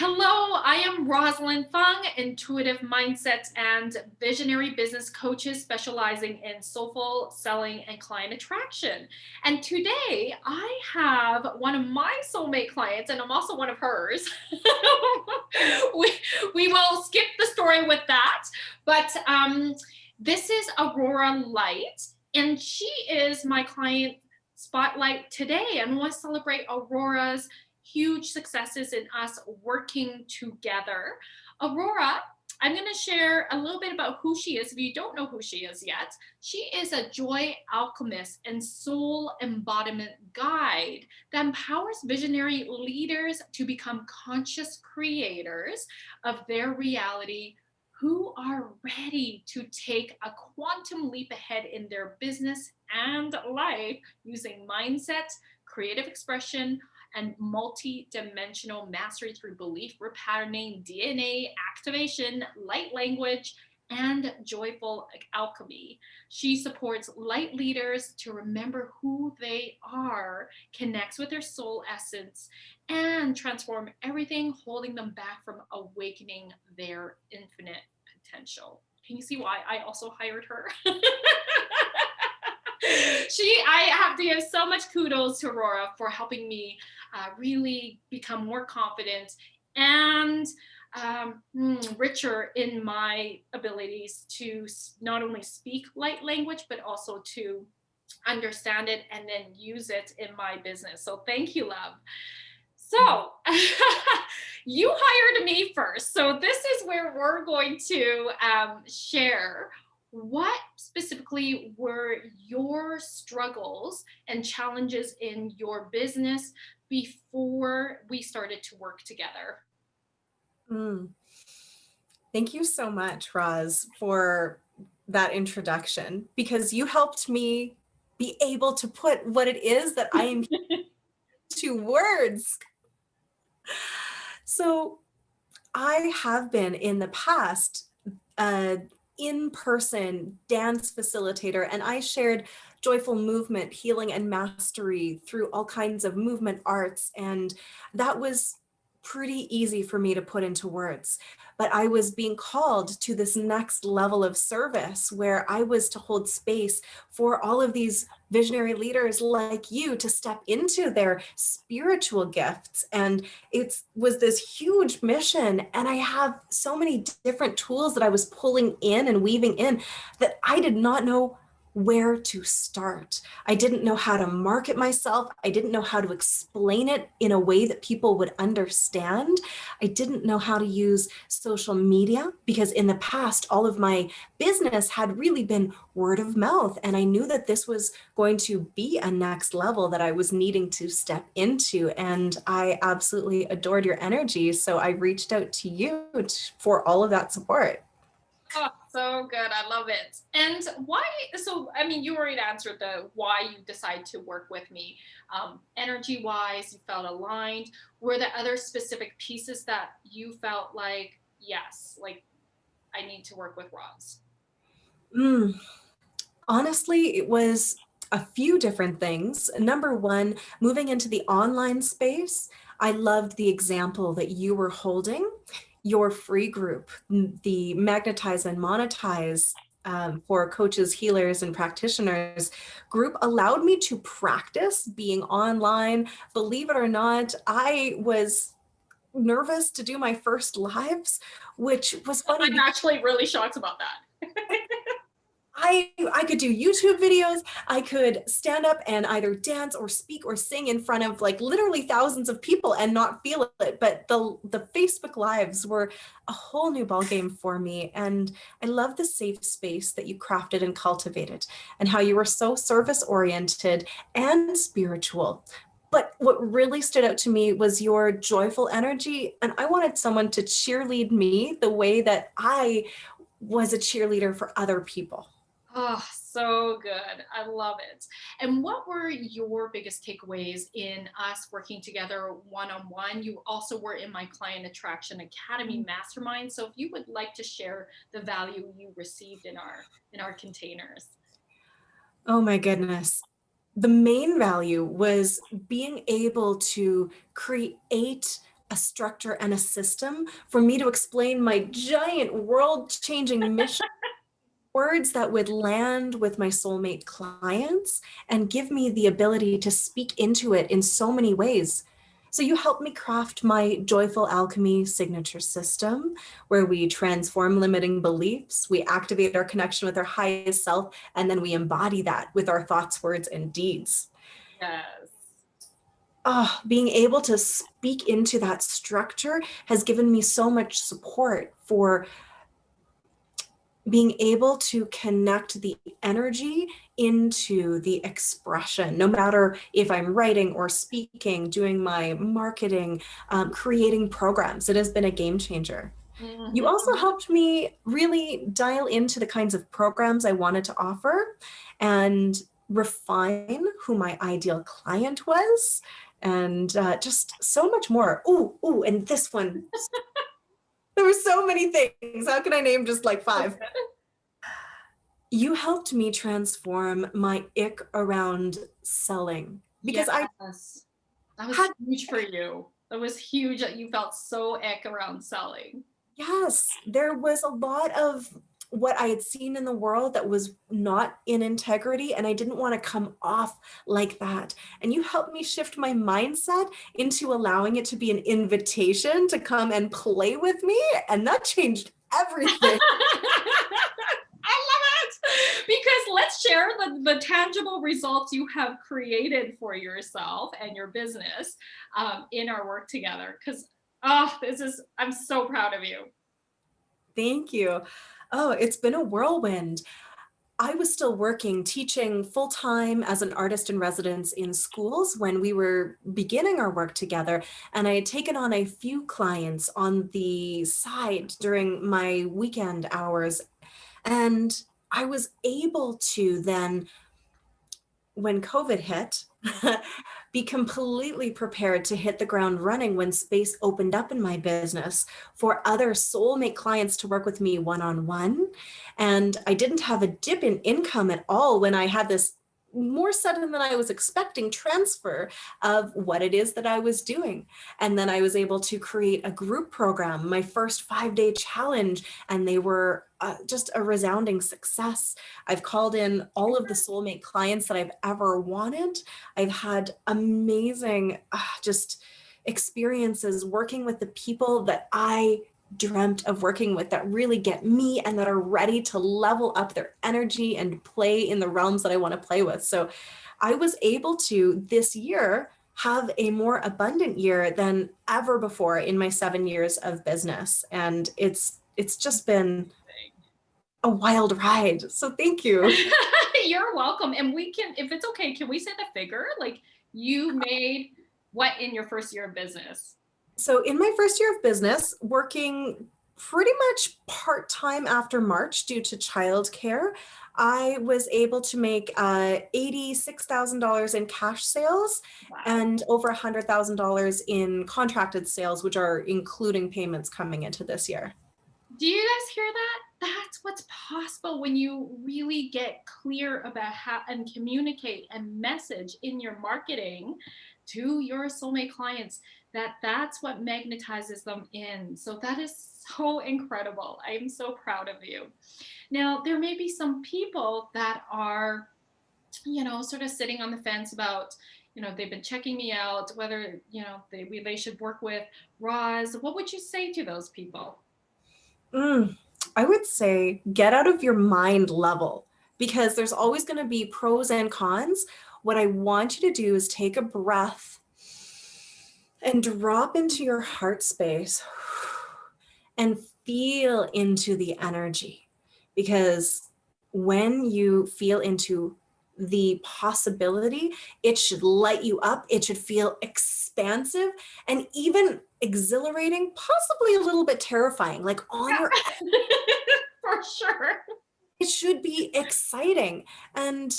Hello, I am Rosalind Fung, intuitive mindset and visionary business coaches specializing in soulful selling and client attraction. And today I have one of my soulmate clients, and I'm also one of hers. we, we will skip the story with that, but this is Aurora Light, and she is my client spotlight today. And we want to celebrate Aurora's huge successes in us working together. Aurora, I'm going to share a little bit about who she is. If you don't know who she is yet, she is a joy alchemist and soul embodiment guide that empowers visionary leaders to become conscious creators of their reality who are ready to take a quantum leap ahead in their business and life using mindset, creative expression, and multi-dimensional mastery through belief repatterning, DNA activation, light language, and joyful alchemy. She supports light leaders to remember who they are, connects with their soul essence, and transform everything holding them back from awakening their infinite potential. Can you see why I also hired her? I have to give so much kudos to Aurora for helping me really become more confident and richer in my abilities to not only speak light language, but also to understand it and then use it in my business. So thank you, love. So you hired me first. So this is where we're going to share what specifically were your struggles and challenges in your business before we started to work together. Thank you so much, Roz, for that introduction, because you helped me be able to put what it is that I am to words. So I have been in the past in-person dance facilitator, and I shared joyful movement, healing, and mastery through all kinds of movement arts. And that was pretty easy for me to put into words. But I was being called to this next level of service where I was to hold space for all of these visionary leaders like you to step into their spiritual gifts. And it was this huge mission. And I have so many different tools that I was pulling in and weaving in that I did not know where to start. I didn't know how to market myself. I didn't know how to explain it in a way that people would understand. I didn't know how to use social media because in the past, all of my business had really been word of mouth. And I knew that this was going to be a next level that I was needing to step into. And I absolutely adored your energy. So I reached out to you for all of that support. Oh, so good. I love it. And why? So, I mean, you already answered the why you decided to work with me. Energy wise, you felt aligned. Were there other specific pieces that you felt like, yes, like I need to work with Roz? Honestly, it was a few different things. Number one, moving into the online space, I loved the example that you were holding. Your free group, the Magnetize and Monetize for coaches, healers, and practitioners group allowed me to practice being online. Believe it or not, I was nervous to do my first lives, which was funny. I'm actually really shocked about that. I could do YouTube videos. I could stand up and either dance or speak or sing in front of like literally thousands of people and not feel it. But the Facebook Lives were a whole new ballgame for me. And I love the safe space that you crafted and cultivated and how you were so service oriented and spiritual. But what really stood out to me was your joyful energy. And I wanted someone to cheerlead me the way that I was a cheerleader for other people. Oh, so good. I love it. And what were your biggest takeaways in us working together one-on-one? You also were in my Client Attraction Academy mastermind. So if you would like to share the value you received in our containers. Oh my goodness. The main value was being able to create a structure and a system for me to explain my giant world-changing mission, words that would land with my soulmate clients and give me the ability to speak into it in so many ways. So you helped me craft my Joyful Alchemy signature system, where we transform limiting beliefs, we activate our connection with our highest self, and then we embody that with our thoughts, words, and deeds. Yes. Being able to speak into that structure has given me so much support for being able to connect the energy into the expression, no matter if I'm writing or speaking, doing my marketing, creating programs. It has been a game changer. You also Mhm. helped me really dial into the kinds of programs I wanted to offer and refine who my ideal client was, and just so much more. Ooh, and this one. There were so many things. How can I name just like five? You helped me transform my ick around selling because I Yes. That was had, huge for you. That was huge that you felt so ick around selling. yes, there was a lot of what I had seen in the world that was not in integrity, and I didn't want to come off like that. And you helped me shift my mindset into allowing it to be an invitation to come and play with me, and that changed everything. I love it because let's share the tangible results you have created for yourself and your business in our work together. Because, oh, I'm so proud of you. Thank you. Oh, it's been a whirlwind. I was still working, teaching full time as an artist in residence in schools when we were beginning our work together. And I had taken on a few clients on the side during my weekend hours. And I was able to then, when COVID hit, be completely prepared to hit the ground running when space opened up in my business for other soulmate clients to work with me one-on-one. And I didn't have a dip in income at all when I had this more sudden than I was expecting transfer of what it is that I was doing. And then I was able to create a group program, my first 5-day challenge, and they were just a resounding success. I've called in all of the soulmate clients that I've ever wanted. I've had amazing just experiences working with the people that I dreamt of working with, that really get me and that are ready to level up their energy and play in the realms that I want to play with. So I was able to this year have a more abundant year than ever before in my 7 years of business. And it's just been a wild ride. So thank you. You're welcome. And we can, if it's okay, can we say the figure? Like you made what in your first year of business? So in my first year of business, working pretty much part-time after March due to childcare, I was able to make $86,000 in cash sales Wow. and over $100,000 in contracted sales, which are including payments coming into this year. Do you guys hear that? That's what's possible when you really get clear about how and communicate and message in your marketing to your soulmate clients that's what magnetizes them in. So that is so incredible. I am so proud of you. Now, there may be some people that are, sort of sitting on the fence about, they've been checking me out, whether, they should work with Roz. What would you say to those people? Mm, I would say get out of your mind level because there's always going to be pros and cons. What I want you to do is take a breath and drop into your heart space and feel into the energy. Because when you feel into the possibility, it should light you up. It should feel expansive and even exhilarating, possibly a little bit terrifying, like on your, For sure. it should be exciting. And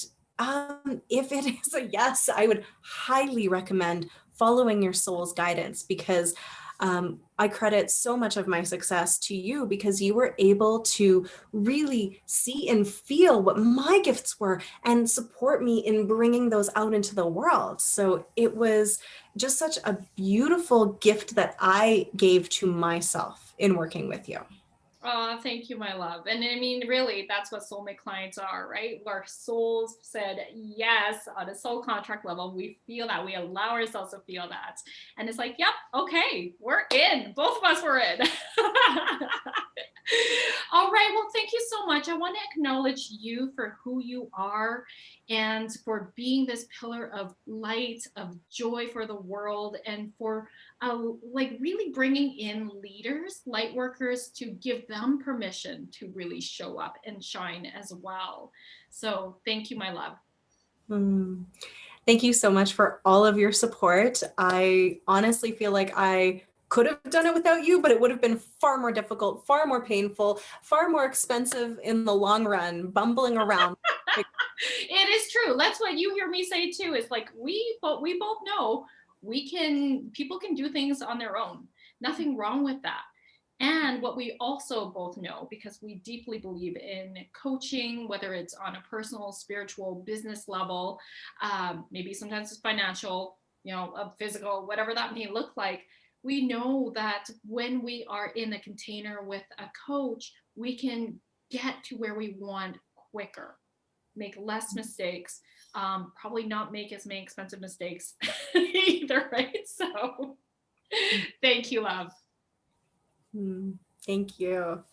if it is a yes, I would highly recommend following your soul's guidance because I credit so much of my success to you because you were able to really see and feel what my gifts were and support me in bringing those out into the world. So it was just such a beautiful gift that I gave to myself in working with you. Oh, thank you, my love. And I mean, really, that's what soulmate clients are, right? Our souls said yes on a soul contract level. We feel that. We allow ourselves to feel that. And it's like, yep, okay, we're in. Both of us were in. All right. Well, thank you so much. I want to acknowledge you for who you are and for being this pillar of light, of joy for the world, and for like really bringing in leaders, light workers, to give them permission to really show up and shine as well. So thank you, my love. Mm. Thank you so much for all of your support. I honestly feel like I could have done it without you, but it would have been far more difficult, far more painful, far more expensive in the long run, bumbling around. It is true. That's what you hear me say too. Is like we both know we can people can do things on their own. Nothing wrong with that. And what we also both know, because we deeply believe in coaching, whether it's on a personal, spiritual, business level, maybe sometimes it's financial, a physical, whatever that may look like. We know that when we are in a container with a coach, we can get to where we want quicker, make less mistakes, probably not make as many expensive mistakes either, right? So thank you, love. Mm, thank you.